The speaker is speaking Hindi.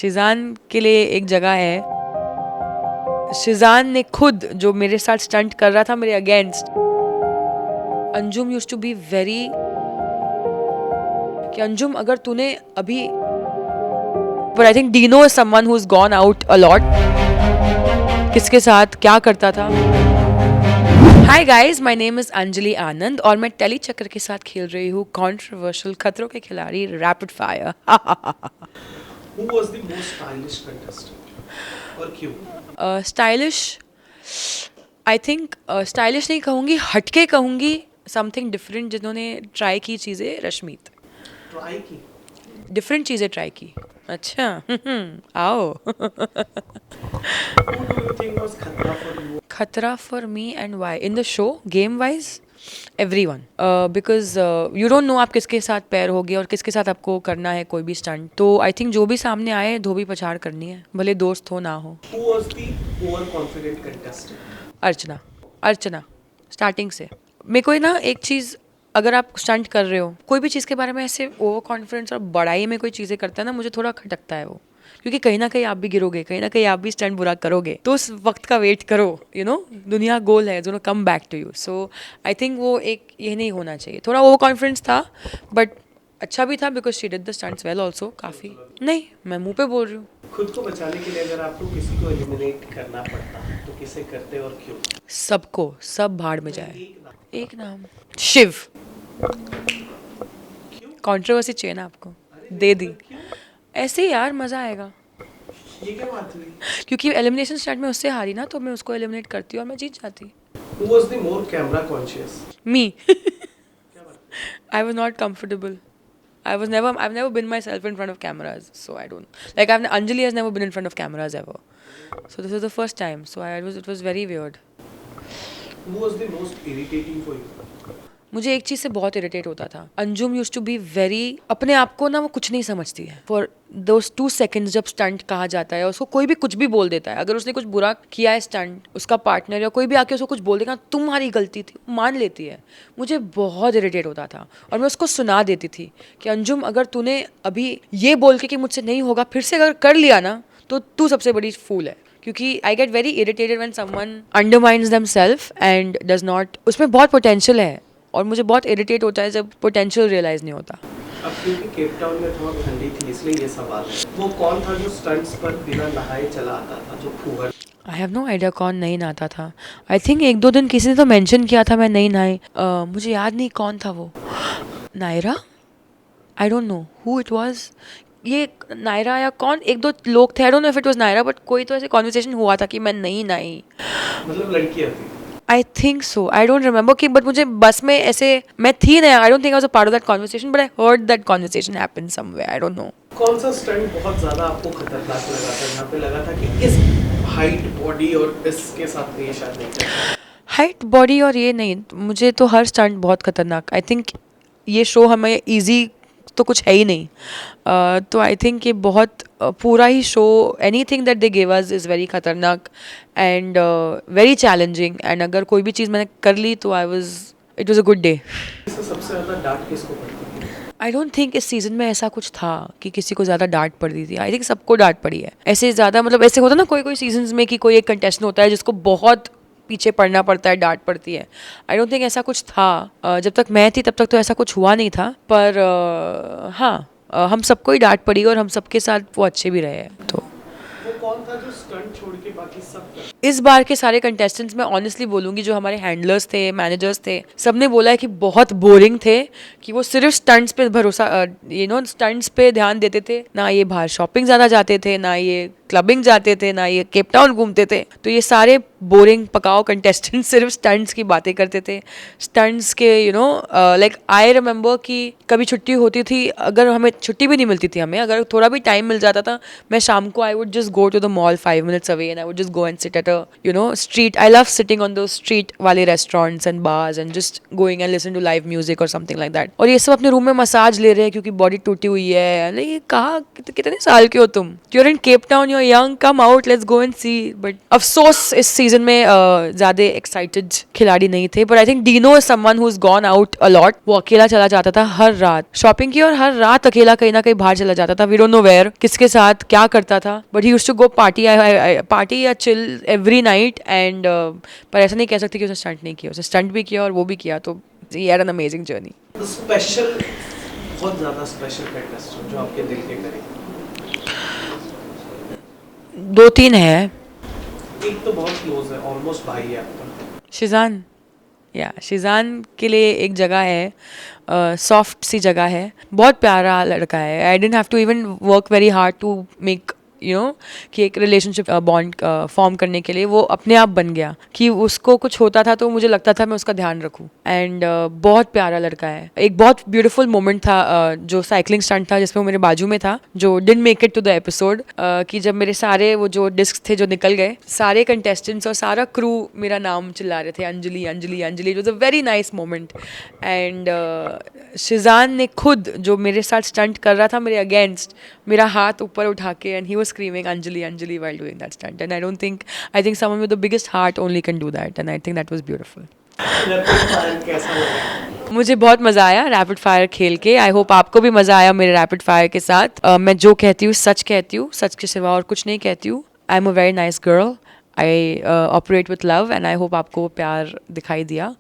शिजान के लिए एक जगह है। शिजान ने खुद जो मेरे साथ स्टंट कर रहा था मेरे against, Anjum used to be very कि अंजुम अगर तूने अभी, but I think Dino is someone who's gone out a lot. किसके साथ क्या करता था। Hi guys, my name is Anjali आनंद और मैं टेली चक्कर के साथ खेल रही हूँ कंट्रोवर्शियल खतरों के खिलाड़ी rapid fire. Who was the most stylish contestant और क्यों? स्टाइलिश, आई थिंक स्टाइलिश नहीं कहूँगी, हटके कहूँगी, समथिंग डिफरेंट जिन्होंने ट्राई की चीज़ें। रश्मीत ट्राई की डिफरेंट चीज़ें ट्राई की। अच्छा आओ। Who do you think was खतरा for you? खतरा for me and why in the show game wise? Everyone, because you don't know आप किसके साथ पैर होगे और किसके साथ आपको करना है कोई भी स्टंट। तो आई थिंक जो भी सामने आए धोबी पछाड़ करनी है, भले दोस्त हो ना हो। Who was the overconfident contestant? Archana, Archana starting से। मेरे को ना एक चीज़, अगर आप स्टंट कर रहे हो कोई भी चीज़ के बारे में ऐसे ओवर कॉन्फिडेंस और बड़ाई में कोई चीज़ें करता है ना, मुझे थोड़ा खटकता है वो, क्योंकि कहीं ना कहीं आप भी गिरोगे, कहीं ना कहीं आप भी स्टंट बुरा करोगे, तो उस वक्त का वेट करो। यू नो दुनिया गोल है, दोनों come back to you. So I think वो एक ये नहीं होना चाहिए। थोड़ा ओवर कॉन्फिडेंस था बट अच्छा भी था because she did the stunts well also. काफ़ी नहीं, मैं मुंह पे बोल रही हूँ। खुद को बचाने के लिए अगर आपको किसी को एलिमिनेट करना पड़ता तो किसे करते और क्यों? सबको, सब भाड़ में जाए। एक नाम। एक नाम, शिव। कंट्रोवर्सी चाहिए ना आपको, दे दी ऐसे ही यार, मज़ा आएगा। ये क्या बात हुई? क्योंकि एलिमिनेशन स्टार्ट में उससे हारी ना, तो मैं उसको एलिमिनेट करती और मैं जीत जाती। Who was the more camera conscious? मी। क्या बात? I was not comfortable. I've never been myself in front of cameras, so I don't like. Anjali has never been in front of cameras ever, so this was the first time. So it was very weird. Who was the most irritating for you? मुझे एक चीज़ से बहुत इरिटेट होता था। Anjum used to be very, अपने आप को ना वो कुछ नहीं समझती है। फॉर दोस 2 seconds जब स्टंट कहा जाता है, उसको कोई भी कुछ भी बोल देता है। अगर उसने कुछ बुरा किया है स्टंट, उसका पार्टनर या कोई भी आके उसको कुछ बोल देगा, तुम्हारी गलती थी, मान लेती है। मुझे बहुत इरिटेट होता था और मैं उसको सुना देती थी कि अंजुम अगर तूने अभी ये बोल के कि मुझसे नहीं होगा, फिर से अगर कर लिया ना तो तू सबसे बड़ी फूल है। क्योंकि I get very irritated when someone undermines themselves and does not, उसमें बहुत पोटेंशियल है और मुझे बहुत इरिटेट होता है जब पोटेंशियल रियलाइज नहीं होता। अब क्योंकि केप टाउन में थोड़ा ठंडी थी इसलिए ये सवाल है, वो कौन था जो स्टंट्स पर बिना नहाए चला आता था, जो फूहड़? आई हैव नो आइडिया कौन नहीं नहाता था। आई थिंक 1-2 दिन किसी ने तो मेंशन किया था मैं नहीं नहाई। मुझे याद नहीं कौन था वो। Naira, I don't know who it was. ये नायरा या कौन, 1-2 लोग थे, I don't know if it was Naira, but कोई तो ऐसे कॉन्वर्सेशन हुआ था कि मैं नहीं नहाई। मतलब लड़कियां थी? I think so, I don't remember कि, बट मुझे बस में ऐसे मैं थी ना, आई don't think I was a part of that conversation, but I heard that conversation happen somewhere, I don't no. कौन सा स्टंट बहुत ज़्यादा आपको खतरनाक लगा था, जहाँ पे लगा था कि इस हाइट बॉडी और इसके साथ ये शायद नहीं करता? हाइट बॉडी और ये नहीं, मुझे तो हर स्टंट बहुत खतरनाक। आई थिंक ये शो हमें इजी तो कुछ है ही नहीं। तो आई थिंक ये बहुत पूरा ही show, anything that they give us is very खतरनाक एंड वेरी चैलेंजिंग। एंड अगर कोई भी चीज़ मैंने कर ली तो it was a good day. इससे सबसे ज़्यादा डांट किसको पड़ती थी? आई डोंट थिंक इस सीजन में ऐसा कुछ था कि किसी को ज़्यादा डांट पड़ी थी। आई थिंक सबको डांट पड़ी है। ऐसे ज़्यादा मतलब ऐसे होता है ना कोई सीजन में कि कोई एक कंटेस्टेंट होता है जिसको बहुत पीछे पड़ना पड़ता है, डांट पड़ती है। आई डोंट थिंक ऐसा कुछ था। जब तक मैं थी तब तक तो ऐसा कुछ हुआ नहीं था, पर हाँ, हम सबको ही डांट पड़ी और हम सबके साथ वो अच्छे भी रहे हैं। तो वो कौन था जो स्टंट छोड़ के बाकी सब कर? इस बार के सारे कंटेस्टेंट्स मैं ऑनेस्टली बोलूँगी, जो हमारे हैंडलर्स थे, मैनेजर्स थे, सबने बोला है कि बहुत बोरिंग थे, कि वो सिर्फ स्टंट्स पे भरोसा, स्टंट्स पे ध्यान देते थे। ना ये बाहर शॉपिंग ज़्यादा जाते थे, ना ये क्लबिंग जाते थे, ना ये केप टाउन घूमते थे। तो ये सारे बोरिंग पकाओ कंटेस्टेंट सिर्फ स्टंट्स की बातें करते थे। स्टंट्स के लाइक आई रिमेंबर कि कभी छुट्टी होती थी, अगर हमें छुट्टी भी नहीं मिलती थी, हमें अगर थोड़ा भी टाइम मिल जाता था, मैं शाम को I would just go to the mall 5 minutes away and I would just go and sit at street. I love sitting on those street वाले restaurants and bars and just going and listen to live music or something like that. और ये सब अपने रूम में मसाज ले रहे हैं क्योंकि बॉडी टूटी हुई है. नहीं, कहाँ कितने साल के हो तुम? You're in Cape Town, you're young, come out, let's go and see. But अफसोस इस सीजन में ज़्यादा एक्साइटेड खिलाड़ी नहीं थे. But I think Dino is someone who's gone out a lot. वो अकेला चला जाता था हर रात शॉपिंग की और हर रात अकेला कहीं ना कहीं बाहर चला जाता था. We don't know where, किसके साथ क्या करता था. But he used to go party या chill every night and पर ऐसा नहीं कह सकते कि उसने स्टंट नहीं किया. उसने स्टंट भी किया और वो भी किया. तो he had an amazing journey. Special, बहुत ज़्यादा स्पेशल कंटेस्टेंट जो आपके दिल के करीब? 2-3 है. एक तो बहुत क्लोज है, ऑलमोस्ट भाई है आपका. शिजान. शिजान के लिए एक जगह है, सॉफ्ट सी जगह है. बहुत प्यारा लड़का है. I didn't have to even work very hard to make कि एक रिलेशनशिप बॉन्ड फॉर्म करने के लिए वो अपने आप बन गया. कि उसको कुछ होता था तो मुझे लगता था मैं उसका ध्यान रखूं. एंड बहुत प्यारा लड़का है. एक बहुत ब्यूटीफुल मोमेंट था जो साइकिलिंग स्टंट था जिसमें वो मेरे बाजू में था, जो didn't make it to the episode. कि जब मेरे सारे वो जो डिस्क थे जो निकल गए, सारे कंटेस्टेंट्स और सारा क्रू मेरा नाम चिल्ला रहे थे, Anjali Anjali Anjali. It was a very nice moment. And Sheezan ने खुद जो मेरे साथ स्टंट कर रहा था मेरे अगेंस्ट, मेरा हाथ ऊपर उठा के and he was screaming Anjali Anjali while doing that stunt. And I think someone with the biggest heart only can do that, and I think that was beautiful. Rapid fire कैसा लगा? मुझे बहुत मज़ा आया रैपिड फायर खेल के. आई होप आपको भी मज़ा आया मेरे रैपिड फायर के साथ. मैं जो कहती हूँ सच कहती हूँ, सच के सिवा और कुछ नहीं कहती हूँ. I am a very nice girl. I operate with love and I hope आपको वो प्यार दिखाई दिया.